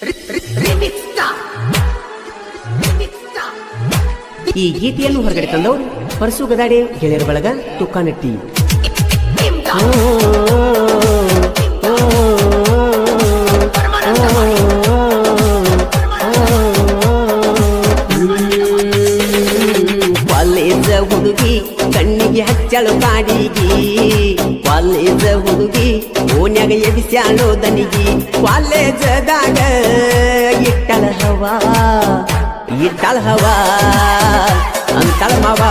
ಈ ಗೀತೆಯನ್ನು ಹೊರಗಡೆ ತಂದವರು ಪರಸು ಗದಾಡೆ ಗೆಳೆಯರ ಬಳಗ ತುಕ್ಕಾನಟ್ಟಿ. ಕಾಲೇಜ ಹುಡುಗಿ ಕಣ್ಣಿಗೆ ಹಚ್ಚಳು ಕಾಡಿಗಿ, ಕಾಲೇಜ ಹುಡುಗಿ ಓನ್ಯಾಗ ಎಬಿಸ್ಯಾಳೋ ದನಿಗಿ, ಕಾಲೇಜದಾಗ ಇಟ್ಟಳ ಹವಾ ಅಂತಳ ಮಾವ.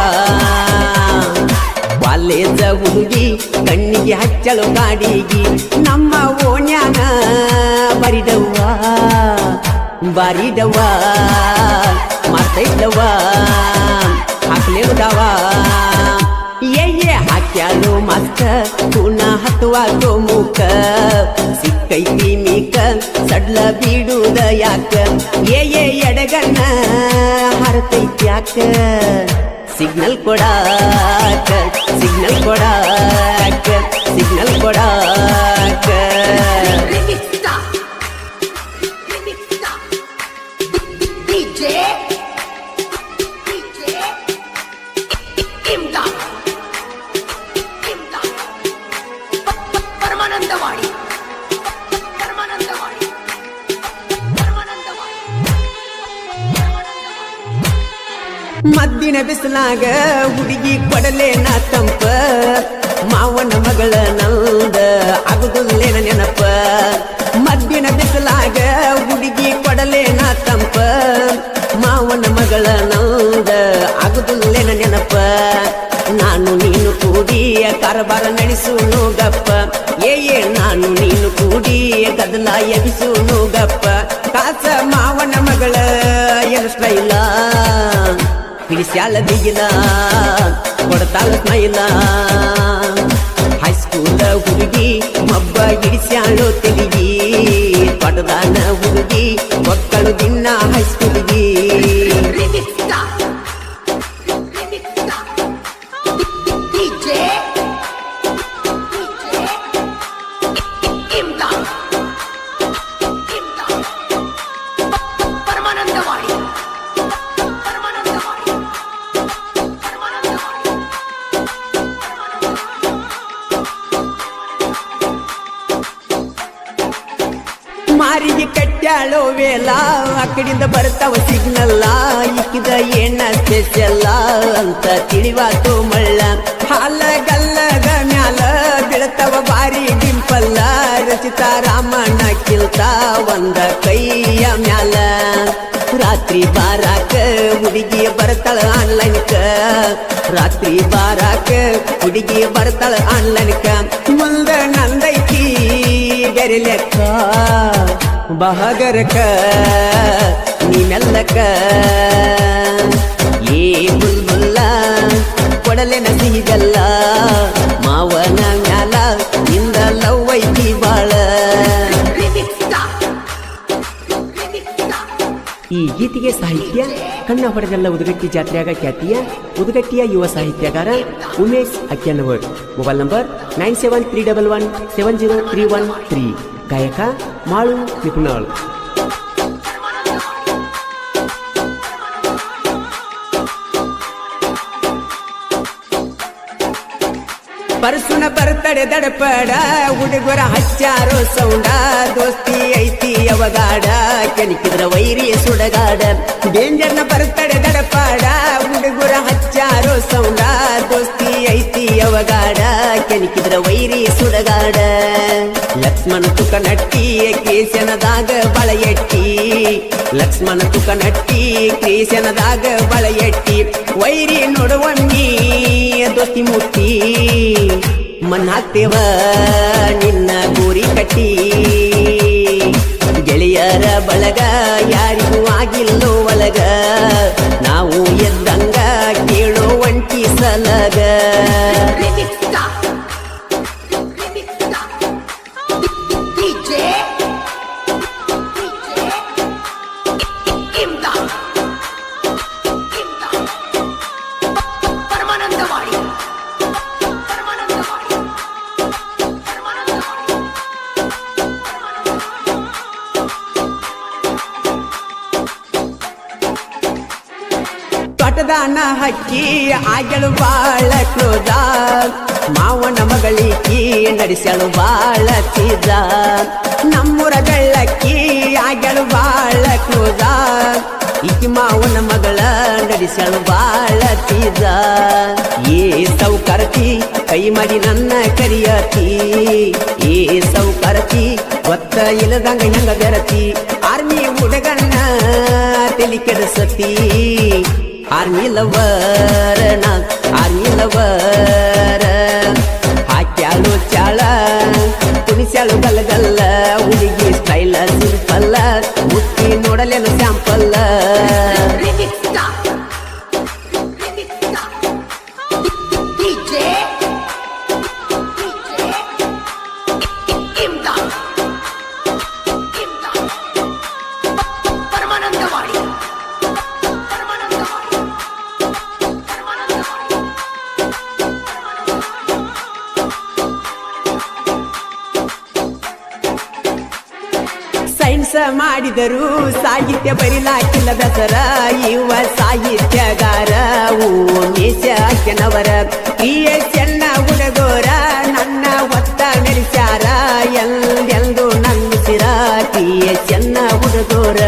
ಕಾಲೇಜ ಹುಡುಗಿ ಕಣ್ಣಿಗೆ ಹಚ್ಚಳು ಕಾಡಿಗಿ, ನಮ್ಮ ಓನ್ಯಾನ ಬಾರಿದವ್ವ ಮಾತೈದವ್ವ ಹಾಕ್ಲೇದವ. ಹಾಕ್ಯಾಳು ಮಸ್ತ ತುಣ ಹತ್ತುವಾಗೋ ಮೂಕ, ಸಿಕ್ಕೈತಿ ಮೀಕ ಸಡ್ಲ ಬೀಡುದ ಯಾಕ, ಎಡಗಣ್ಣ ಹರತೈತ್ಯಾಕ, ಸಿಗ್ನಲ್ ಕೊಡಾಕ ಸಿಗ್ನಲ್ ಕೊಡಾಕ ಸಿಗ್ನಲ್ ಕೊಡಾಕ. ಮದ್ದಿನ ಬಿಸಿಲಾಗ ಹುಡುಗಿ ಕೊಡಲೇನ ತಂಪ, ಮಾವನ ಮಗಳ ನಂದ ಆಗುದಿಲ್ಲೇನ ನೆನಪ. ಮದ್ದಿನ ಬಿಸಿಲಾಗ ಹುಡುಗಿ ಕೊಡಲೇನ ತಂಪ, ಮಾವನ ಮಗಳ ನಂದ ಆಗುದಿಲ್ಲೇನ ನೆನಪ. ನಾನು ನೀನು ಕೂಡಿ ಕಾರಬಾರ ನಡೆಸುನು ಗಪ್ಪ, ನಾನು ನೀನು ಕೂಡಿ ಗದಲ ಎಬಿಸುನು ಗಪ್ಪ. ಕಾಸ ಮಾವನ ಮಗಳ ಏನು ಸ್ಟೈಲ ಹಿಡಿಸ್ಯಾಳ ಬಿಗಿಲ ಕೊಡ್ತಾಳ ಸ್ಮೈಲ. ಹೈಸ್ಕೂಲ ಹುಡುಗಿ ಮಬ್ಬ ಹಿಡಿಸ್ಯಾಳು ತೆಲಿಗಿ, ಪಟದಾನ ಹುಡುಗಿ ಮಕ್ಕಳು ದಿನ ಹೈಸ್ಕೂಲಿಗಿ. ಮಾರಿಗೆ ಕಟ್ಟ್ಯಾಳೋ ವೇಲ, ಅಕಡಿಂದ ಬರ್ತಾವ ಸಿಗ್ನಲ್ಲ, ಇಕ್ಕಿದ ಏನ ಸ್ಪೆಷಲ್ಲ ಅಂತ ತಿಳಿವಾತು ಮಳ್ಳ. ಹಾಲಗಲ್ಲದ ಮ್ಯಾಲ ಬೀಳ್ತಾವ ಬಾರಿ ಡಿಂಪಲ್ಲ, ರಚಿತಾ ರಾಮಣ್ಣ ಕಿಲ್ತ ಒಂದ ಕೈಯ ಮ್ಯಾಲ. ರಾತ್ರಿ ಬಾರಾಕ ಹುಡುಗಿ ಬರ್ತಾಳ ಆನ್ಲೈನ್ಕ, ರಾತ್ರಿ ಬಾರಾಕ ಹುಡುಗಿ ಬರ್ತಾಳ ಆನ್ಲೈನ್ಕ. ಮುಂದ ನಂದೈತಿ ಬೇರೆ ಲೆಕ್ಕ ಬಹಗರಕ ನೀನೆಲ್ಲಕ, ಬುಲ್ಬುಲ್ಲ ಕೊಡಲೆನ ಸಿಹಿಗಲ್ಲ, ಮಾವನ ಮ್ಯಾಲ ನಿಂದ ಲವ್ ಐತಿ ಬಾಳ. ಈ ಗೀತೆಗೆ ಸಾಹಿತ್ಯ ಕಣ್ಣ ಹೊಡೆದಲ್ಲ ಉದಗಟ್ಟಿ ಜಾತ್ರೆಯಾಗ ಖ್ಯಾತಿಯ ಉದಗಟ್ಟಿಯ ಯುವ ಸಾಹಿತ್ಯಗಾರ ಉಮೇಶ್ ಅಕ್ಯನವರ್. Mobile number 9731170313. ಗಾಯಕ ಮಾಳು ನಿಪುಣಾಳ್. ಪರಸುನ ಬರ್ತಡೆ ದಡಪಡ ಹುಡುಗರ ಹಚ್ಚಾರೋ ಸೌಂಡ, ದೋಸ್ತಿ ಐತಿ ಅವಗಾಡ ಕೆಣಕಿದ್ರ ವೈರಿ ಸುಡಗಾಡ. ಡೇಂಜರ್ನ ಬರ್ತಡೆ ದಡಪಾಡ ಹುಡುಗರ ಹಚ್ಚಾರೋ ಸೌಂಡ, ದೋಸ್ತಿ ಐತಿ ಅವಗಾಡ ಕೆಣಕಿದ್ರ ವೈರಿ ಸುಡಗಾಡ. ಲಕ್ಷ್ಮಣ ತುಕ ನಟ್ಟಿ ಕೇಸನದಾಗ ಬಳೆಯಟ್ಟಿ, ಲಕ್ಷ್ಮಣ ತುಕ ನಟ್ಟಿ ಕೇಸನದಾಗ ಬಳೆಯಟ್ಟಿ. ವೈರಿ ನೋಡುವಣ್ಣಿ ದೋಸ್ತಿ ಮುಟ್ಟಿ, ಮನ್ನಾಕ್ತೇವ ನಿನ್ನ ಗೋರಿ ಕಟ್ಟಿ. ಗೆಳೆಯರ ಬಳಗ ಯಾರಿಗೂ ಆಗಿಲ್ಲೋ ಒಳಗ, ನಾವು ಎದ್ದಂಗ ಕೇಳೋ ಒಂಟಿ ಸಲಗ. ಹೊಲದಾನ ಹಕ್ಕಿ ಆಗ್ಯಳು ಬಾಳ ಕ್ರೋಧ ಮಾವನ ಮಗಳಿಕಿ ನಡೆಸಳು ಬಾಳ ಚೀದ ನಮ್ಮೂರ ಬೆಳ್ಳಕ್ಕಿ ಆಗ್ಯಳು ಬಾಳ ಕ್ರೋಧ ಈಕಿ ಮಾವನ ಮಗಳ ನಡೆಸಳು ಬಾಳ ಚೀದ ಏ ಸೌಕರತಿ ಕೈ ಮಾಡಿ ನನ್ನ ಕರಿಯತಿ ಏ ಸೌಕರತಿ ಗೊತ್ತ ಇಲ್ಲದಂಗ ಹೆಂಗ ಬೆರತಿ ಆರ್ಮಿ ಹುಡುಗಣ್ಣ ತಲಿ ಕೆಡಿಸತಿ army lover army lover ಹಾಕ್ಯಾಳು Chawl ಕುಣಿಸ್ಯಾಳು ಗಲ್ಲಗಲ್ಲ ಹುಡುಗಿ ಸ್ಟೈಲ ಸಿಂಪಲ್ಲ ಮುಟ್ಟಿ ನೋಡಲೇನು ಸ್ಯಾಂಪಲ್ಲ ಸೈನ್ಸ್ ಮಾಡಿದರು ಸಾಹಿತ್ಯ ಬರಿಲಾಕಿಲ್ಲ ದಸರ ಇವ ಸಾಹಿತ್ಯಗಾರ ಓಮೇಶನವರ ಚೆನ್ನ ಹುಡುಗೋರ ನನ್ನ ಒತ್ತ ನಡೆಸ್ಯಾರ ಎಂದು ನಂಬಿಸಿರ ಚೆನ್ನ ಹುಡುಗೋರ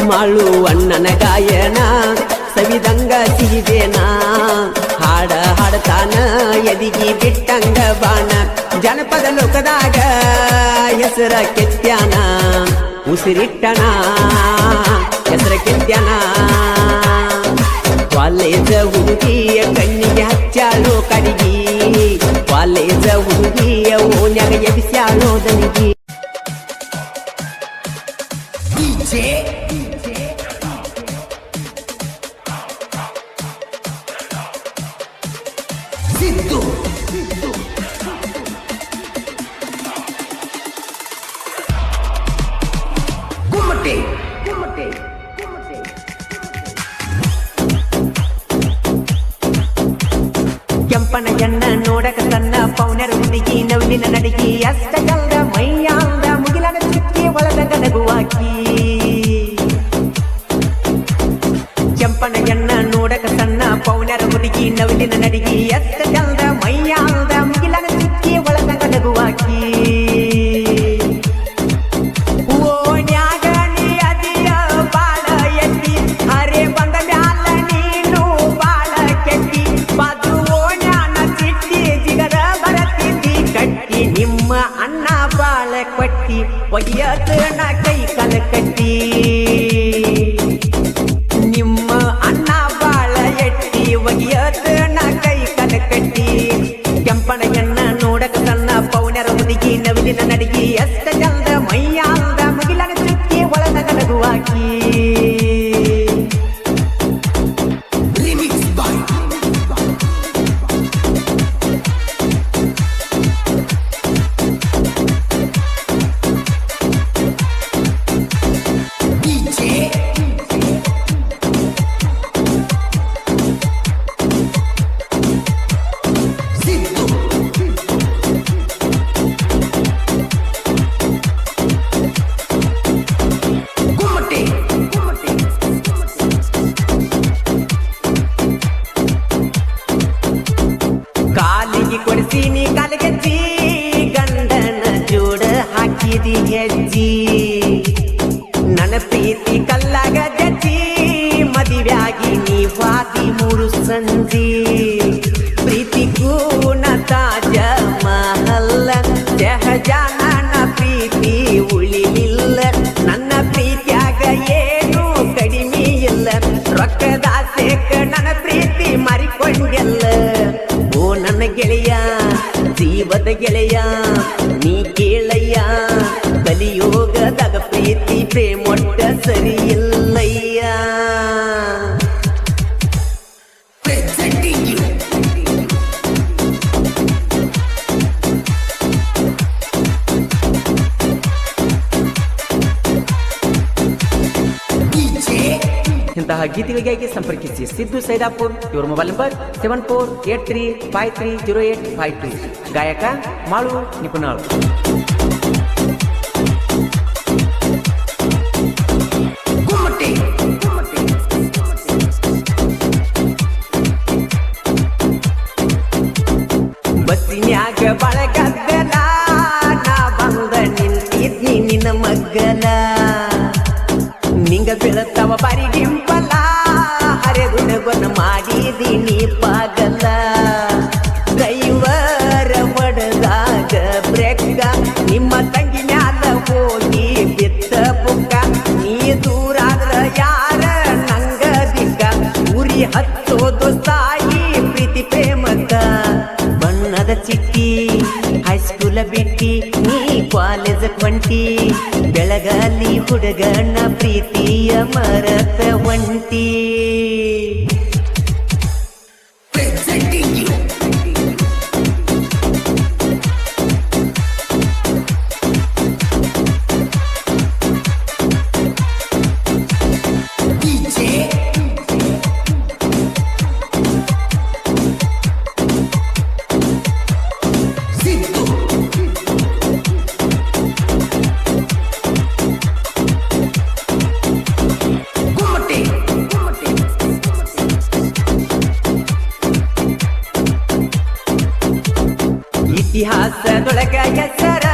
ಮಾಳು ಅಣ್ಣನ ಗಾಯನ ಸವಿದಂಗ ಸಿಹಿದೇನ ಹಾಡ ಹಾಡತಾನ ಎದಿಗಿ ಬಿಟ್ಟಂಗ ಬಾಣ ಜನಪದ ಲೋಕದಾಗ ಹೆಸರ ಕೆತ್ಯಾನ ಉಸಿರಿಟ್ಟನ ಹೆಸರ ಕೆತ್ಯಾನ ಕಾಲೇಜ ಹುಡುಗಿಯ ಕಣ್ಣಿಗೆ ಹಚ್ಚಾಳೋ ಕಡಿಗಿ ಕಾಲೇಜ ಹುಡುಗಿಯ ಓನ್ಯಾಗ ಎಬಿಸ್ಯಾಳೋ ದನಿಗಿ ಸಿದ್ದು ಗುಮ್ಮಟೆ ಕೆಂಪನ ಜನ್ನ ನೋಡಕ ತನ್ನ ಪೌನರ ಹುಡುಗಿ ನವಲಿನ ನಡಿಗಿ ಅಷ್ಟ ಕಲ್ದ ಮೈಯಾಂದ ಮುಗಿಲನ ಚುಕ್ಕಿ ಒಳದ ಗನಗುವಾಕಿ ಕೆಂಪನ ಜನ್ನ ನೋಡಕ ತನ್ನ ಪೌನರ ಹುಡುಗಿ ನವಲಿನ ನಡಿಗಿ ಅಷ್ಟ ಕಲ್ದ ಮೈಯಾಂದ ಮುಗಿಲನ ಚುಕ್ಕಿ ಒಳದ ಗನಗುವಾಕಿ ಒಯ್ಯತನ ಕೈ ಕಲ ಕಟ್ಟಿ ನಿಮ್ಮ ಅಣ್ಣ ಬಾಳ ಎಟ್ಟಿ ಒಯ್ಯತನ ಕೈ ಕಲ ಕಟ್ಟಿ ಕೆಂಪನ ಎಣ್ಣ ನೋಡಕ ತನ್ನ ಪೌನರ ಹುಡುಗಿ ನವಿಲಿನ ನಡಿಗಿ ಎಷ್ಟ ಚಂದ ಮೈಯಾಂದ ಮುಗಿಲನ ಚುಕ್ಕಿ ಒಳದ ಕಲಗುವಾಕಿ ಕಾಲಿಗೆ ಕೊಡಿಸೀನಿ ಕಾಲಿಗೆಜ್ಜಿ ಗಂಡನ ಜೋಡ ಹಾಕಿದಿ ಹೆಜ್ಜಿ ನನ್ನ ಪ್ರೀತಿ ಕಲ್ಲಾಗ ಜಜ್ಜಿ ಮದುವೆಯಾಗಿ ನೀ ವಾದಿ ಮೂರು ಸಂಜಿ ಪ್ರೀತಿ ಕೂನ ತಾಜ ಮಹಲ್ಲ ಜಹಜಾನ ಪ್ರೀತಿ ಉಳಿಲಿಲ್ಲ ನನ್ನ ಪ್ರೀತಿಯಾಗ ಏನು ಕಡಿಮೆ ಇಲ್ಲ ರೊಕ್ಕದಾಸೆಕ ನನ್ನ ಪ್ರೀತಿ ಮಾರಿಕೊಂಡೆಲ್ಲ ಓ ನನ್ನ ಗೆಳೆಯ ಜೀವದ ಗೆಳೆಯ ನೀ ಕೇಳಯ್ಯ ಕಲಿಯೋಗದಾಗ ಪ್ರೀತಿ ಪ್ರೇಮೊಟ್ಟ ಸರಿಯಿಲ್ಲಯ್ಯ ಇಂತಹ ಗೀತೆಗಳಿಗಾಗಿ ಸಂಪರ್ಕಿಸಿ ಸಿದ್ದು ಸೈದಾಪುರ್. ಇವರ ಮೊಬೈಲ್ ನಂಬರ್ 7483530852. ಗಾಯಕ ಮಾಳು ನಿಪುಣಾಳ್. ಬಾಳ ಗದ್ದಲ ನಾ ಬಂದ ನಿಂತಿದ್ನಿ ನಿನ್ನ ಮಗ್ಗಲ ನಿಂಗ ಬೀಳತ್ತವ ಬಾರಿ ಡಿಂಪಲ ಹರೆದುಣಗೊನ ಮಾಡಿದೀನಿ ಪಾಗಲ ಡ್ರೈವರ ಹೊಡೆದಾಗ ಬ್ರೇಕ ನಿಮ್ಮ ತಂಗಿ ಮ್ಯಾಲ ಹೋಗಿ ಬಿತ್ತ ಬುಕ್ಕ ನೀ ದೂರಾದ್ರ ಯಾರ ನಂಗ ದಿಕ್ಕ ಉರಿ ಹಚ್ಚೋದು ಸಾಯಿ ಪ್ರೀತಿ ಪ್ರೇಮಕ್ಕ ಬಣ್ಣದ ಚಿಟ್ಟಿ ಹೈಸ್ಕೂಲ ಬಿಟ್ಟಿ ನೀ ಕಾಲೇಜ್ ಕೊಂಟಿ ಬೆಳಗಾಲಿ ಹುಡುಗನ ಪ್ರೀತಿಯ ಮರತ ಒಂಟಿ ಇತಿಹಾಸದೊಳಗ ಹೆಸರ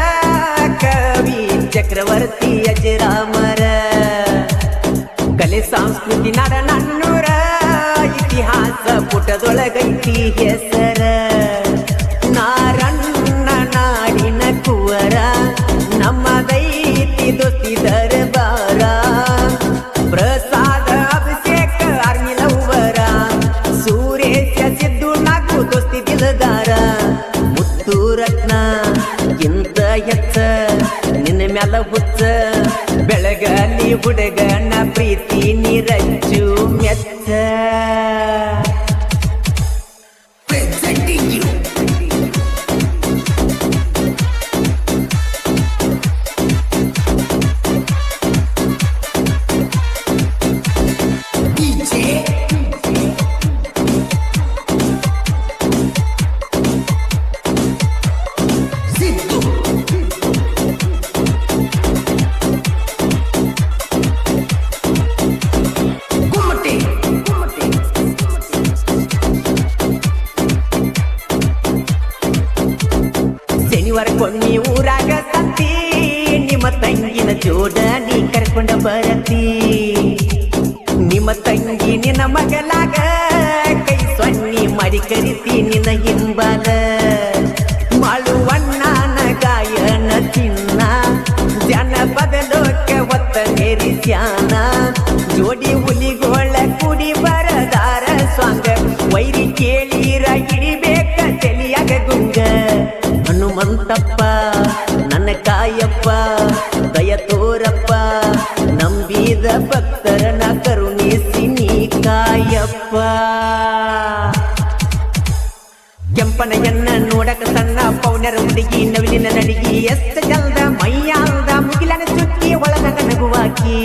ಕವಿ ಚಕ್ರವರ್ತಿ ಅಜರಾಮರ ಕಲೆ ಸಂಸ್ಕೃತಿ ನಾಡ ನನ್ನೂರ ಇತಿಹಾಸ ಪುಟದೊಳಗೈತಿ ಹೆಸರ ನಾರಣ್ಣ ನಾಡಿನ ಕುವರ ನಮ್ಮದೈತಿ ದೋಸ್ತಿ ದರ್ಬಾರ ಪ್ರಸಾದ ಅಭಿಷೇಕ ಆರ್ಮಿ ಲವ್ವರ ಸುರೇಶ ಸಿದ್ದು ನಾಕು ದೋಸ್ತಿ ದಿಲದಾರ ರತ್ನ ಇಂತ ಹೆಚ್ಚ ನಿನ್ನ ಮ್ಯಾಲ ಹುಚ್ಚ ಬೆಳಗಲಿ ಹುಡುಗನ ಪ್ರೀತಿ ನಿರಚ್ಚು ಮೆಚ್ಚ ಕೊಣ್ಣಿ ಊರಾಗ ಸಂತಿ ನಿಮ್ಮ ತಂಗಿನ ಜೋಡ ನೀ ಕರ್ಕೊಂಡ ಬರತಿ ನಿಮ್ಮ ತಂಗಿ ನಿನ್ನ ಮಗಲಾಗ ಕೈ ಸೊನ್ನಿ ಮಾಡಿ ಕರಿತಿ ನಿನ್ನ ಹಿಂಬಾಲ ಮಾಳುವಣ್ಣನ ಗಾಯನ ಚಿನ್ನ ಜನಪದ ಲೋಕ ಒತ್ತ ಮೆರಿಸ್ಯಾನ ಜೋಡಿ ಹುಲಿಗೋಳ ಕುಡಿ ಬರದಾರ ಸ್ವಾಂಗ ವೈರಿ ಕೇಳಿರ ಹಿಡಿಬೇಕ ತಲಿಯಾಗ ಗುಂಗ ಹನುಮಂತಪ್ಪ ನನ್ನ ಕಾಯಪ್ಪ ದಯ ತೋರಪ್ಪ ನಂಬಿದ ಭಕ್ತರನ ಕರುಣಿಸಿ ನೀ ಕಾಯಪ್ಪ ಕೆಂಪನೆಯನ್ನ ನೋಡಕ ಸಣ್ಣ ಪೌನರ ಹುಡುಗಿ ನವಿಲಿನ ನಡಿಗಿ ಎಷ್ಟ ಚಲ್ದ ಮೈಯಾಲ್ದ ಮುಗಿಲನ ಚುಕ್ಕಿ ಒಳಗ ನಗುವಾಕಿ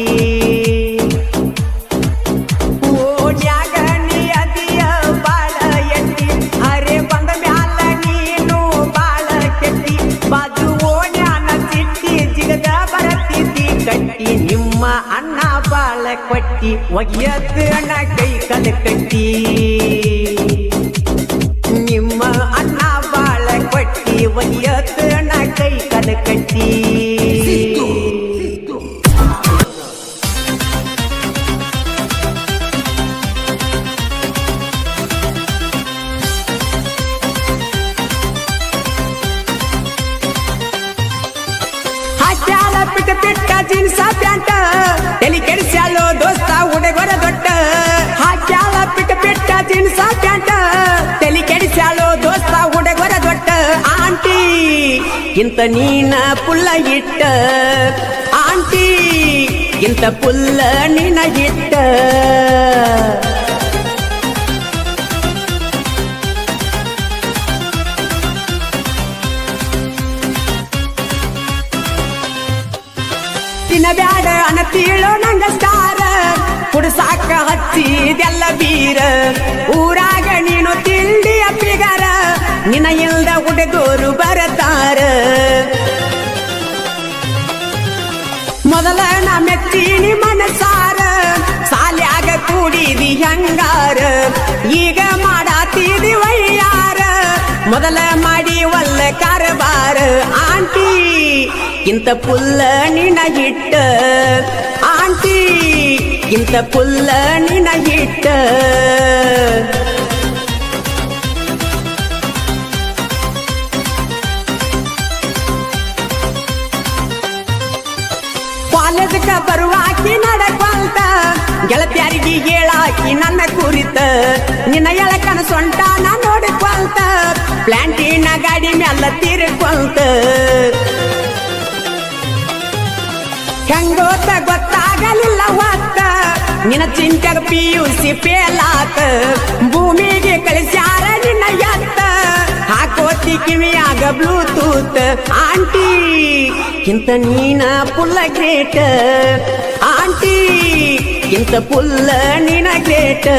ಓಡ್ಯಾಗ ನೀ ಅದಿಯ ಬಾಳ ಎಟ್ಟಿ ಹರೆ ಬಂದ ಮ್ಯಾಲ ನೀನು ಬಾಳ ಕೆಟ್ಟಿ ಬಾಜು ಓಣ್ಯಾನ ಚಿಟ್ಟಿ ಜಿಗದ ಬರತಿದ್ದಿ ಕಟ್ಟಿ ನಿಮ್ಮ ಅಣ್ಣ ಬಾಳ ಕೊಟ್ಟಿ ಒಗಿಯತ್ತ ಅಣ್ಣ ಕೈ ಕಲ ಕಟ್ಟಿ ನಿಮ್ಮ ಅಣ್ಣ ಬಾಳ ಕೊಟ್ಟಿ ಒಗಿಯತ್ತ ಅಣ್ಣ ಕೈ ಕಲ ಕಟ್ಟಿ ಪಿಟ್ಟ ಜೀನ್ಸ ಪ್ಯಾಂಟ ತಲಿ ಕೆಡಿಸ್ಯಾಲೋ ದೋಸ್ತ ಹುಡುಗರ ದೊಡ್ಡ ಹಾಕ್ಯಾಲ ಪಿಟ್ಟ ಜೀನ್ಸ ಪ್ಯಾಂಟ ತಲಿ ಕೆಡಿಸ್ಯಾಲೋ ದೋಸ್ತ ಹುಡುಗರ ದೊಡ್ಡ ಆಂಟಿ ಇಂತ ನೀನ ಪುಲ್ಲ ಇಟ್ಟ ಆಂಟಿ ಇಂತ ಪುಲ್ಲ ನಿನ ಇಟ್ಟ ಬ್ಯಾಡ ಅನತೀಳೋ ನಂಗ ಸ್ಟಾರ ಕುಡ್ಸಾಕ ಹಚ್ಚಿದೆಲ್ಲ ಬೀರ ಊರಾಗ ನೀನು ತಿಂಡಿಯ ಪಿಗರ ನಿನ ಇಲ್ದ ಹುಡುಗರು ಬರತಾರ ಮೊದಲ ನಾ ಮೆಚ್ಚಿನಿ ಮನಸಾರ ಸಾಲ್ಯಾಗ ಕೂಡಿದಿ ಹಂಗಾರ ಈಗ ಮಾಡಾತಿದಿ ವಯ್ಯಾರ ಮೊದಲ ಮಾಡಿ ಒಲ್ಲ ಕಾರಬಾರ ಆಂಟಿ ಇಂತ ಪುಲ್ಲ ನಿನ ಹಿಟ್ಟ ಆಂಟಿ ಇಂತ ಪುಲ್ಲ ನಿನ ಹಿಟ್ಟ ಕಾಲೇಜಕ್ಕ ಬರುವಾಕಿ ನಡಕೊಂತ ಗೆಳತಿಯಾರಿಗೆ ಹೇಳಾಕಿ ನನ್ನ ಕುರಿತ ನಿನ್ನ ಎಳಕನ ಸೊಂಟ ನಾ ನೋಡಿಕೊಂತ ಪ್ಲಾಂಟಿನ ಗಾಡಿ ಮ್ಯಾಲ ತೀರ್ಕೊಂತ ಹೆಂಗೋತ ಗೊತ್ತಾಗಲಿಲ್ಲ ಹೊತ್ತ ನಿನ್ನ ಚಿಂತೆಗ PUC ಫೇಲಾತ ಭೂಮಿಗೆ ಕಳಿಸ್ಯಾರ ನಿನ್ನ ಎತ್ತ ಹಾಕೋತಿ ಕಿವಿಯಾಗ ಬ್ಲೂಟೂತ್ ಆಂಟಿ ಇಂತ ನೀನ ಪುಲ್ಲ ಗ್ರೇಟ್ ಆಂಟಿ ಇಂತ ಪುಲ್ಲ ನೀನ ಗ್ರೇಟ್.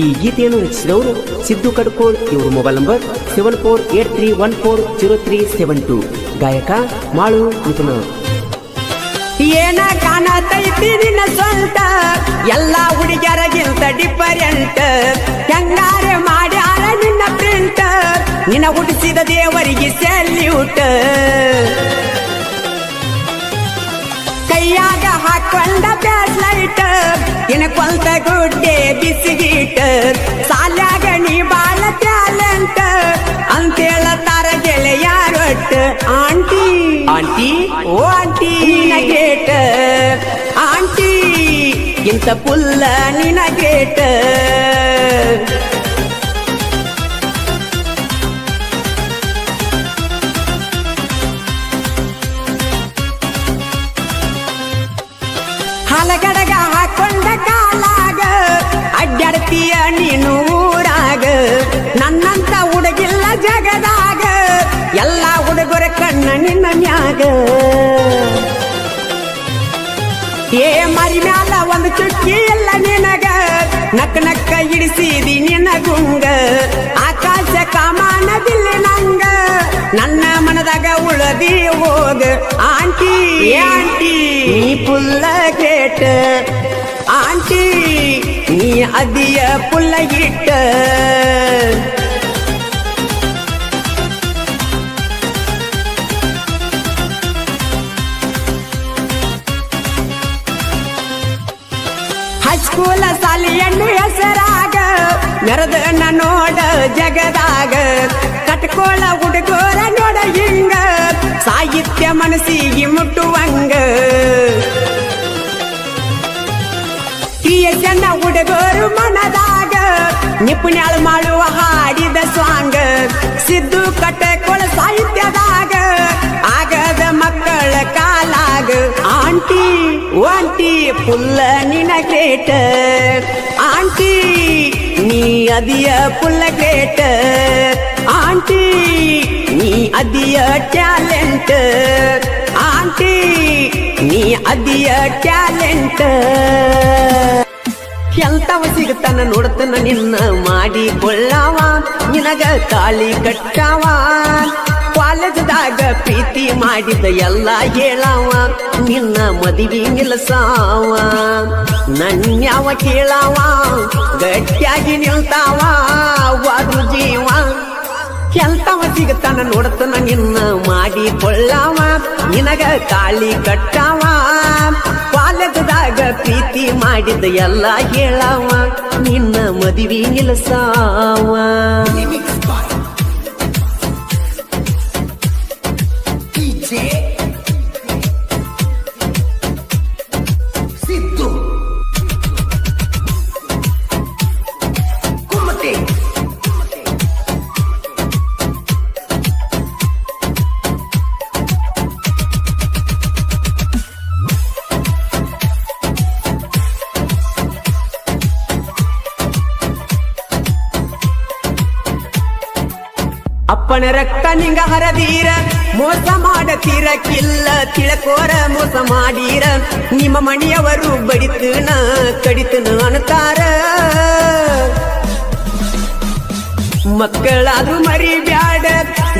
ಈ ಗೀತೆಯನ್ನು ರಚಿಸಿದವರು ಸಿದ್ದು ಕಡ್ಕೋಳ್. ಇವರು ಮೊಬೈಲ್ ನಂಬರ್ 7483140372. ಗಾಯಕ ಮಾಳು ಮಿಥುನ. ಏನ ಕಾಣತೈತಿ ನಿನ್ನ ಸ್ವಂತ ಎಲ್ಲ ಹುಡುಗಿಯರಗಿಂತ ಡಿಫರೆಂಟ್ ಹೆಂಗಾರೆ ಮಾಡ್ಯಾರ ನಿನ್ನ ಪ್ರಿಂಟ್ ನಿನ್ನ ಹುಟ್ಟಿಸಿದ ದೇವರಿಗೆ ಸೆಲ್ಯೂಟ್ ಕೈಯಾಗ ಹಾಕೊಂಡ ಬ್ಯಾಸ್ಲೈಟ್ ನಿನ್ನ ಕೊಂತ ಗುಡ್ಡೆ ಬಿಸಿಗೀಟ್ ಸಾಲ್ಯಾಗ ನೀ ಬಾಳ ಟ್ಯಾಲೆಂಟ್ ಅಂತೇಳತಾರ ಗೆಳೆಯಾರೊಟ್ಟ ಆಂಟಿ ಆಂಟಿ ಓ ಆಂಟಿ ನಿನ ಗ್ರೇಟ್ ಆಂಟಿ ಇಂತ ಪುಲ್ಲ ನಿನ ಗ್ರೇಟ್. ಹಲಗಡಗ ಹಾಕೊಂಡ ಕಾಲಾಗ ಅಡ್ಡಾಡ್ತೀಯ ನೀನು ಊರಾಗ ನನ್ನಂತ ಹುಡುಗಿಲ್ಲ ಜಗದಾಗ ಎಲ್ಲ ಹುಡುಗರ ಕಣ್ಣ ನಿನ್ನ ಮ್ಯಾಗ ಏ ಮರಿ ಮ್ಯಾಲ ಒಂದು ಚುಕ್ಕಿ ಇಲ್ಲ ನಿನಗ ನಕ್ಕ ನಕ್ಕ ಇಡಿಸಿದಿ ನಿನ್ನ ಗುಂಗ ಆಕಾಶ ಕಾಮಾನ ಬಿಲ್ಲಿ ನಂಗ ನನ್ನ ಮನದಾಗ ಉಳದಿ ಹೋಗ ಆಂಟಿ ಆಂಟಿ ನೀ ಪುಲ್ಲ ಗ್ರೇಟ್ ಆಂಟಿ ನೀ ಅದಿಯ ಪುಲ್ಲ ಗಿಟ್ಟ. ಹೈಸ್ಕೂಲ ಸಾಲಿಯನ್ನು ಹೆಸರಾಗ ಮೆರೆದನ್ನ ನೋಡ ಜಗದಾಗ ಕಟ್ಕೋಳ ಹುಡುಗೋರ ನೋಡ ಹಿಂಗ ಸಾಹಿತ್ಯ ಮನಸ್ಸಿಗೆ ಮುಟ್ಟುವಂಗ ಚೆನ್ನ ಹುಡುಗೋರು ಮನದಾಗ ನಿಪುಣ್ಯಾಳ ಮಾಡುವ ಹಾಡಿದ ಸ್ವಾಂಗ್ ಸಿದ್ದು ಕಟ್ಟಕೋಳ ಸಾಹಿತ್ಯದಾಗ ಆಗದ ಮಕ್ಕಳ ಕಾಲಾಗ ಆಂಟಿ ಆಂಟಿ ಪುಲ್ಲ ನಿನ ಗ್ರೇಟ್ ಆಂಟಿ ನೀ ಅದಿಯ ಪುಲ್ಲ ಗ್ರೇಟ್ ಆಂಟಿ ನೀ ಅದಿಯ ಟ್ಯಾಲೆಂಟ್ ಆಂಟಿ ನೀ ಅದಿಯ ಟ್ಯಾಲೆಂಟ್. ಎಂತವ ಸಿಗುತ್ತಾನ ನೋಡ್ತಾನ ನಿನ್ನ ಮಾಡಿಕೊಳ್ಳಾವ ನಿನಗ ತಾಳಿ ಕಟ್ಟಾವ ಕಾಲೇಜದಾಗ ಪ್ರೀತಿ ಮಾಡಿದ ಎಲ್ಲ ಹೇಳಾವ ನಿನ್ನ ಮದುವೆ ನಿಲ್ಸಾವ ನನ್ಯಾವ ಕೇಳಾವ ಗಟ್ಟಿಯಾಗಿ ನಿಲ್ತಾವ ವಾದು ಜೀವ ಎಂತವ ಸಿಗುತ್ತಾನ ನೋಡ್ತಾನ ನಿನ್ನ ಮಾಡಿಕೊಳ್ಳಾವ ನಿನಗ ತಾಳಿ ಕಟ್ಟಾವ ಕಾಲೇಜದಾಗ ಪ್ರೀತಿ ಮಾಡಿದ ಎಲ್ಲ ಹೇಳಾವ ನಿನ್ನ ಮದುವೆ ನಿಲ್ಸಾವ. ಅಪ್ಪನ ರಕ್ತ ನಿಂಗ ಹರದೀರ ಮೋಸ ಮಾಡತೀರ ಕಿಲ್ಲ ತಿಳಕೋರ ಮೋಸ ಮಾಡೀರ ನಿಮ್ಮ ಮಣಿಯವರು ಬಡಿತನ ಕಡಿತನ ಅನ್ನತಾರ ಮಕ್ಕಳಾದ್ರೂ ಮರಿ ಬ್ಯಾಡ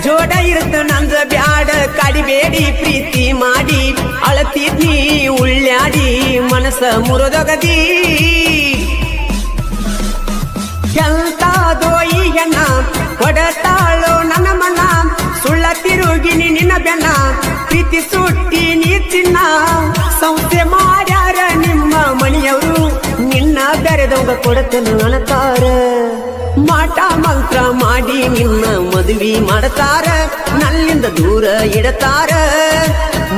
ಜೋಡ ಇರುತ್ತ ನಂದ ಬ್ಯಾಡ ಕಾಡಿಬೇಡಿ ಪ್ರೀತಿ ಮಾಡಿ ಅಳತಿದ್ನಿ ಉಳ್ಳ್ಯಾಡಿ ಮನಸ ಮುರಿದೊಗದಿ ಎಂತಾದೋ ಈ ಹೆಣ್ಣ ಪ್ರೀತಿ ಸುಟ್ಟಿ ನೀ ಚಿನ್ನ ಸಂಸ್ಥೆ ಮಾಡ್ಯಾರ ನಿಮ್ಮ ಮಣಿಯವರು ನಿನ್ನ ಬೆರೆದವಂಗ ಕೊಡತನ ಅಣತಾರ ಮಾಟ ಮಂತ್ರ ಮಾಡಿ ನಿನ್ನ ಮದುವೆ ಮಾಡತಾರ ನನ್ನಿಂದ ದೂರ ಇಡತಾರ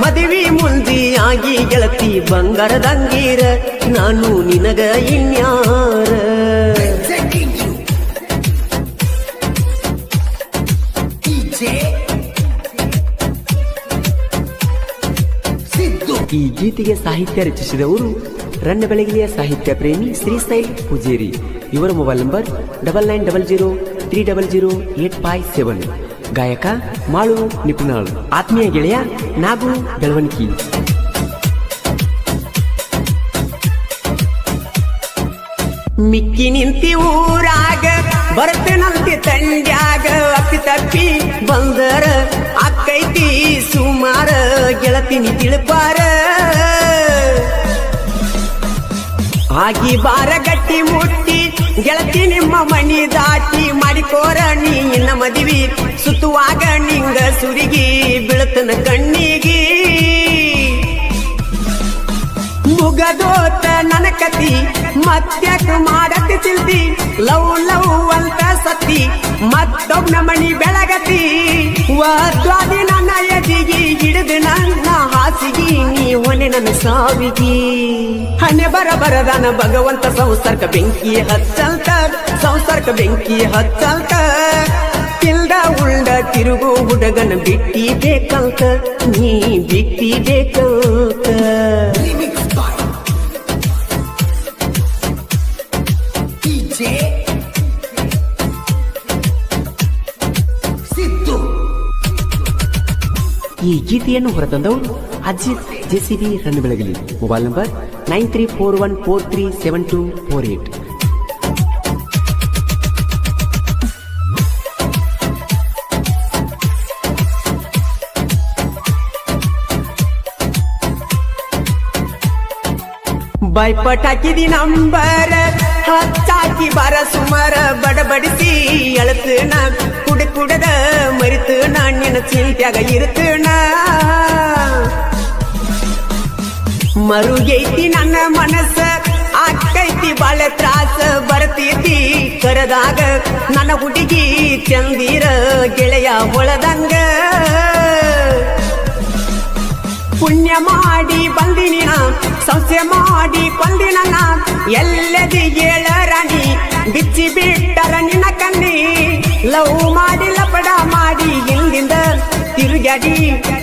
ಮದುವೆ ಮುಂದಿ ಆಗಿ ಗೆಳತಿ ಬಂಗಾರದಂಗೀರ ನಾನು ನಿನಗ ಇನ್ಯಾರ ಈ ಗೀತೆಗೆ ಸಾಹಿತ್ಯ ರಚಿಸಿದವರು ರನ್ನ ಬೆಳಗಿಲಿಯ ಸಾಹಿತ್ಯ ಪ್ರೇಮಿ ಶ್ರೀಶೈಲ್ ಪೂಜೇರಿ. ಇವರ ಮೊಬೈಲ್ ನಂಬರ್ 9900300857. ಗಾಯಕ ಮಾಳು ನಿಪುಣಾಳ್. ಆತ್ಮೀಯ ಗೆಳೆಯ ನಾಗು ಬೆಳವಣಿಗೆ. ಮಿಕ್ಕಿ ನಿಂತಿ ಊರಾಗ ಬರ್ತೇನಂತೆ ತಂಡ್ಯಾಗ ಅಪ್ಪಿ ತಪ್ಪಿ ಬಂದರ ಅಕ್ಕೈತಿ ಸುಮಾರ ಗೆಳತಿನಿ ತಿಳ್ಪಾರ ಆಗಿ ಬಾರ ಗಟ್ಟಿ ಮುಟ್ಟಿ ಗೆಳತಿ ನಿಮ್ಮ ಮನಿ ದಾಟಿ ಮಾಡಿಕೋರ ನೀ ಇನ್ನ ಮದಿವಿ ಸುತ್ತುವಾಗ ನಿಂಗ ಸುರಿಗಿ ಬೀಳತನ ಕಣ್ಣಿಗಿ ಮುಗದೋತ ನನ್ನ ಕತಿ ಮತ್ತ್ಯಾಕ ಮಾಡತಿ ಚಿಲ್ತಿ ಲವ್ ಲವ್ ಅಂತ ಸತಿ ಮತ್ತೊಬ್ಬನ ಮಣಿ ಬೆಳಗತಿ ವಾದ್ವಾದಿ ನನ್ನ ಎದಿಗಿ ಹಿಡಿದು ನನ್ನ ಹಾಸಿಗಿ ನೀ ಹೊನೆ ನನ್ನ ಸಾವಿಗಿ ಹಣೆ ಬರದನ ಭಗವಂತ ಸಂಸಾರಕ ಬೆಂಕಿ ಹಚ್ಚಲ್ತ ಸಂಸಾರಕ ಬೆಂಕಿ ಹಚ್ಚಲ್ತ ತಿಲ್ದ ಉಳ್ದ ತಿರುಗು ಹುಡುಗನ ಬಿಟ್ಟಿ ಬೇಕಂತ ನೀ ಬಿಟ್ಟಿ ಬೇಕಂತ ಈ ಗೀತೆಯನ್ನು ಹೊರತಂದವರು Ajit JCB Ranna Belagali. Mobile number 9341437248. ಬಾಯ್ಪಟಾಕಿದಿ ನಂಬರ್ ಹಚ್ಚಾಕಿ ಬಾರ ಸುಮಾರ ಬಡಬಡಿಸಿ ಅಳತನ ಕುಡದ ಮರಿತು ನಾಣ್ಯನ ಚಿಂತ್ಯಾಗ ಇರುತ್ತನ ಮರುಗೈತಿ ನನ್ನ ಮನಸ್ಸ ಆಕೈತಿ ಬಾಳ ತ್ರಾಸ ಬರ್ತೈತಿ ಕರದಾಗ ನನ್ನ ಹುಡುಗಿ ಚಂದಿರ ಗೆಳೆಯ ಹೊಳದಂಗ ಪುಣ್ಯ ಮಾಡಿ ಬಂದಿನಿ ಸಂಸ್ಥೆ ಮಾಡಿ ಕೊಂದಿನ ಎಲ್ಲದಿ ಏಳರಾಣಿ ಬಿಚ್ಚಿ ಬಿಟ್ಟರ ನಿನ್ನ ಕಣ್ಣಿ ಲವ್ ಮಾಡಿ ಲಪಡ ಮಾಡಿ ಹಿಂದಿಂದ ತಿರುಗಾಡಿ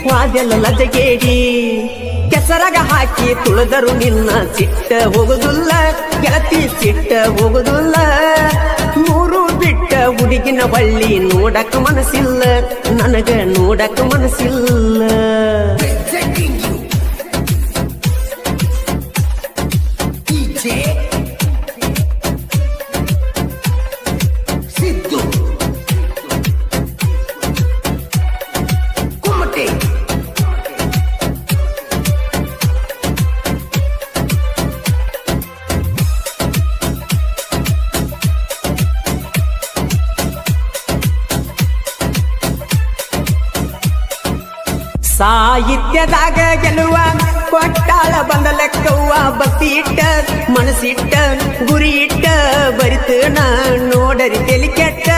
ವಾದೆಲ್ಲ ಲಜಗೇಡಿ ಕೆಸರಗ ಹಾಕಿ ತುಳಿದರು ನಿನ್ನ ಸಿಟ್ಟ ಹೋಗುದಿಲ್ಲ ಗೆಳತಿ ಸಿಟ್ಟ ಹೋಗುದಿಲ್ಲ ಮೂರು ಬಿಟ್ಟ ಹುಡುಗಿನ ಬಳ್ಳಿ ನೋಡಕ್ ಮನಸ್ಸಿಲ್ಲ ನನಗ ನೋಡಕ್ ಮನಸ್ಸಿಲ್ಲ ಸಾಹಿತ್ಯದಾಗ ಗೆಲುವ ಕೊಟ್ಟಾಳ ಬಂದ ಲೆಕ್ಕವ್ವ ಭಕ್ತಿ ಇಟ್ಟ ಮನಸ್ಸಿಟ್ಟ ಗುರಿ ಇಟ್ಟ ಬರಿತು ನೋಡರಿ ತೆಲಿ ಕೆಟ್ಟ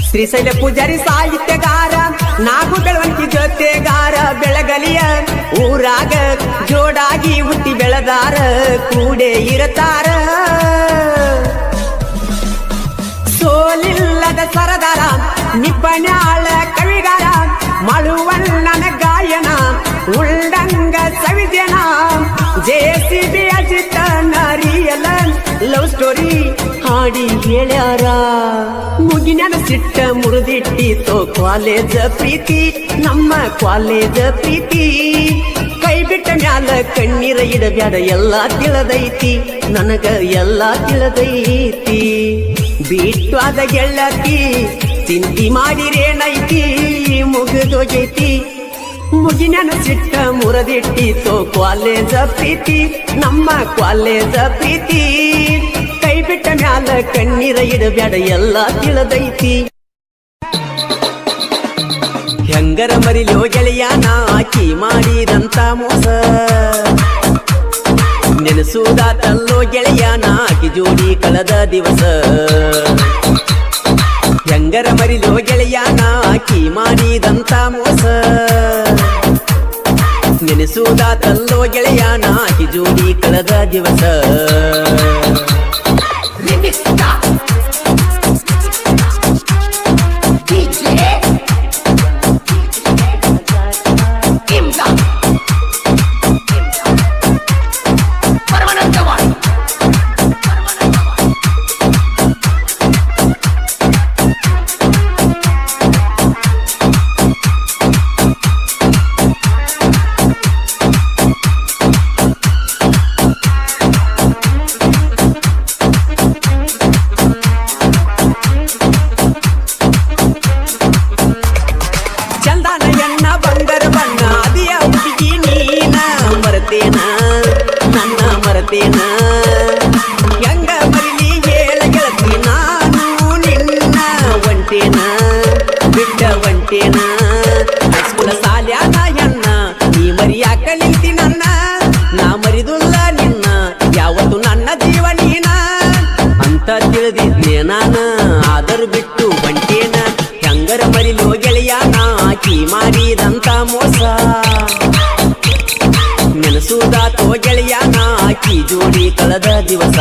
ಶ್ರೀಶೈಲ ಪೂಜಾರಿ ಸಾಹಿತ್ಯಗಾರ ನಾಗು ಬೆಳವಣಿಗೆ ಜೊತೆಗಾರ ಬೆಳಗಲಿಯ ಊರಾಗ ಜೋಡಾಗಿ ಹುಟ್ಟಿ ಬೆಳೆದಾರ ಕೂಡೆ ಇರತಾರ ಸೋಲಿಲ್ಲದ ಸರದಾರ ನಿಪಣ್ಯಾಳ ಕವಿಗಾರ ಮಳುವಣ್ಣನ ಗಾಯನ ಉಳ್ಳಂಗ ಸವಿಜನ ಜೆಸಿಬಿ ಅಜಿತ ನರಿಯಲ ಲವ್ ಸ್ಟೋರಿ ಹಾಡಿ ಹೇಳ್ಯಾರ ಮುಗಿನ ಸಿಟ್ಟ ಮುರಿದಿಟ್ಟಿತೋ ಕಾಲೇಜ ಪ್ರೀತಿ ನಮ್ಮ ಕಾಲೇಜ ಪ್ರೀತಿ ಕೈ ಬಿಟ್ಟ ಮ್ಯಾಲ ಕಣ್ಣೀರ ಇಡಬ್ಯಾಡ ಎಲ್ಲಾ ತಿಳದೈತಿ ನನಗ ಎಲ್ಲಾ ತಿಳದೈತಿ ಬಿಟ್ವಾದ ಗೆಳತಿ ಚಿಂತಿ ಮಾಡಿರೇನೈತಿ ಮುಗಿದೋಗೈತಿ ಮುಗಿನ ಸಿಟ್ಟ ಮುರದಿಟ್ಟಿತೋ ಕಾಲೇಜ ಪ್ರೀತಿ ನಮ್ಮ ಕಾಲೇಜ ಪ್ರೀತಿ ಕೈ ಬಿಟ್ಟ ಮ್ಯಾಲ ಕಣ್ಣೀರ ಇಡಬ್ಯಾಡ ಎಲ್ಲಾ ತಿಳದೈತಿ ಹೆಂಗರ ಮರಿಲೋ ಗೆಳೆಯನ ಆಕಿ ಮಾಡಿದಂತ ಮೋಸ ನೆನೆಸುವುದಾತಲ್ಲೋ ಗೆಳೆಯನ ಆಕಿ ಜೋಡಿ ಕಳೆದ ದಿವಸ ಹೆಂಗರ ಮರಿಲೋ ಗೆಳೆಯನ ಆಕಿ ಮಾಡಿದಂತ ಮೋಸ ನೆನೆಸುವುದಾತಲ್ಲೋ ಗೆಳೆಯನ ಆಕಿ ಜೋಡಿ ಕಳೆದ ದಿವಸ ನನ್ನ ಮರತೇನ ಹೆಂಗ ಮರಿಲಿ ಹೇಳ ಗೆಳತಿ ನಾನು ನಿನ್ನ ಒಂಟೇನ ಬಿಟ್ಟ ಒಂಟೇನ ಹೈಸ್ಕೂಲ ಸಾಲ್ಯಾನ ಹೆಣ್ಣ ನೀ ಮರಿಯಾಕ ನಿಂತಿ ನನ್ನ ನಾ ಮರಿದುಲ್ಲ ನಿನ್ನ ಯಾವತ್ತು ನನ್ನ ಜೀವ ನೀನ ಅಂತ ತಿಳಿದಿದ್ನೆ ನಾನ ಆದರೂ ಬಿಟ್ಟು ಒಂಟೇನ ಹೆಂಗರ ಮರಿಲೋ ಗೆಳೆಯನ ಆಕಿ ಮಾಡಿದಂತ ಮೋಸ ನೆನೆಸುವುದಾತೋ ಗೆಳೆಯನ ಆಕಿ ಜೋಡಿ ಕಳೆದ ದಿವಸ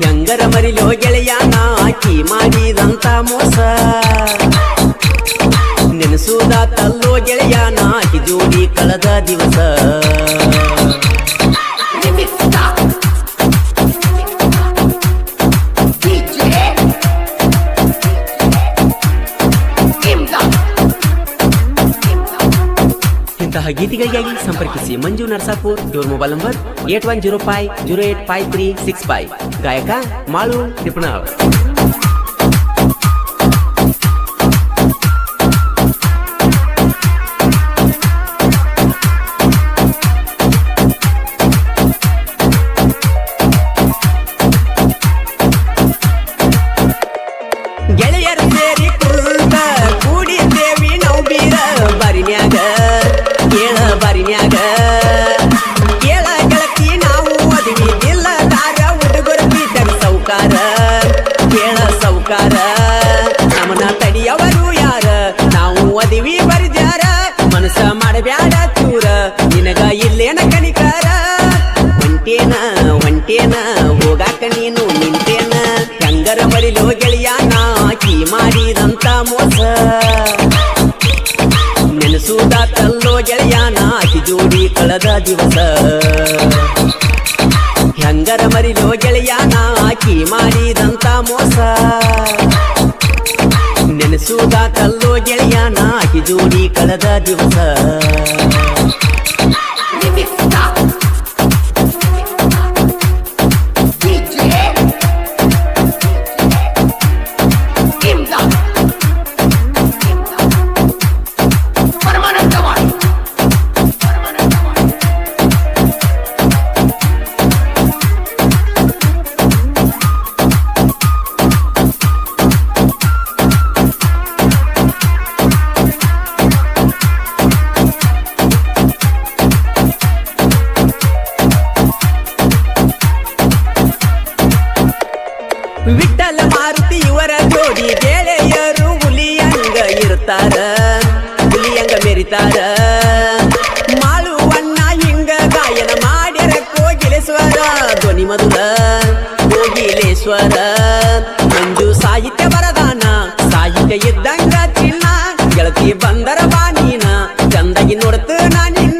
ಹೆಂಗರ ಮರಿಲೋ ಗೆಳೆಯನ ಆಕಿ ಮಾಡಿದಂತ ಮೋಸ ನೆನೆಸುವುದಾತಲ್ಲೋ ಗೆಳೆಯನ ಆಕಿ ಜೋಡಿ ಕಳೆದ ದಿವಸ ಇಂತಹ ಗೀತೆಗಳಿಗಾಗಿ ಸಂಪರ್ಕಿಸಿ ಮಂಜು ನರ್ಸಾಪುರ್. ಇವ್ರ ಮೊಬೈಲ್ ನಂಬರ್ 8105085365. ಗಾಯಕ ಮಾಳು ತಿಪ್ಪನಾಳ್. ಗೆಳೆಯರು ಸೇರಿ ಕುಂತ ಕೂಡಿದ್ದೇವಿ ನಾವು ಬೀರ ಬಾರಿನ್ಯಾಗ ಬಾರಿನ್ಯಾಗ ಕೇಳ ಗೆಳತಿ ನಾವು ಅದಿವಿ ಇಲ್ಲದಾರ ಹುಡುಗರ ಬೀದರ್ ಸೌಕಾರ ಕೇಳ ಸೌಕಾರ ನಮನ ತಡಿಯವರು ಯಾರ ನಾವು ಅದಿವಿ ಬರ್ಜಾರ ಮನಸ ಮಾಡಬ್ಯಾಡ ಚೂರ ನಿನಗ ಇಲ್ಲೇನ ಕಣಿಕಾರ ಒಂಟೇನ ಒಂಟೇನ ಹೋಗಾಕ ನೀನು ನಿಂತೇನ ಹೆಂಗರ ಮರಿಲೋ ಗೆಳೆಯನ ಆಕಿ ಮಾಡಿದಂತ ಮೋಸ ನೆನೆಸುವುದಾತಲ್ಲೋ ಗೆಳೆಯನ ಆಕಿ ಜೋಡಿ ಕಳೆದ ದಿವಸ ಹೆಂಗರ ಮರಿಲೋ ಗೆಳೆಯನ ಆಕಿ ಮಾಡಿದಂತ ಮೋಸ ನೆನೆಸುವುದಾತಲ್ಲೋ ಗೆಳೆಯನ ಆಕಿ ಜೋಡಿ ಕಳೆದ ದಿವಸ ವಿಠ್ಠಲ ಮಾರುತಿ ಇವರ ಜೋಡಿ ಗೆಳೆಯರು ಹುಲಿಯಂಗ ಇರ್ತಾರ ಹುಲಿಯಂಗ ಮೆರಿತಾರ ಮಾಳುವಣ್ಣ ಹಿಂಗ ಗಾಯನ ಮಾಡ್ಯಾರ ಕೋಗಿಲೇಶ್ವರ ಧ್ವನಿ ಮಧುರ ಕೋಗಿಲೇಶ್ವರ ಮಂಜು ಸಾಹಿತ್ಯ ಬರದಾನ ಸಾಹಿತ್ಯ ಇದ್ದಂಗ ಚಿನ್ನ ಗೆಳತಿ ಬಂದರ ಬಾನೀನ ಚಂದಾಗಿ ನೋಡ್ತ ನಾ ನಿನ್ನ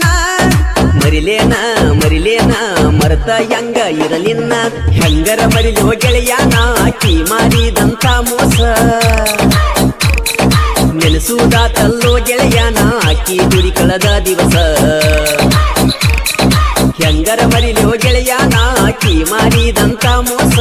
ಮರಿಲೇನ ಮರಿಲೇನ ಮರತ ಹೆಂಗ ಇರಲಿನ್ನ ಹೆಂಗರ ಮರಿಲೋ ಗೆಳೆಯನ ಆಕಿ ಮಾಡಿದಂತ ಮೋಸ ನೆನೆಸುವುದಾತಲ್ಲೋ ಗೆಳೆಯನ ಆಕಿ ದುಡಿ ಕಳೆದ ದಿವಸ ಹೆಂಗರ ಮರಿಲೋ ಗೆಳೆಯನ ಆಕಿ ಮಾಡಿದಂತ ಮೋಸ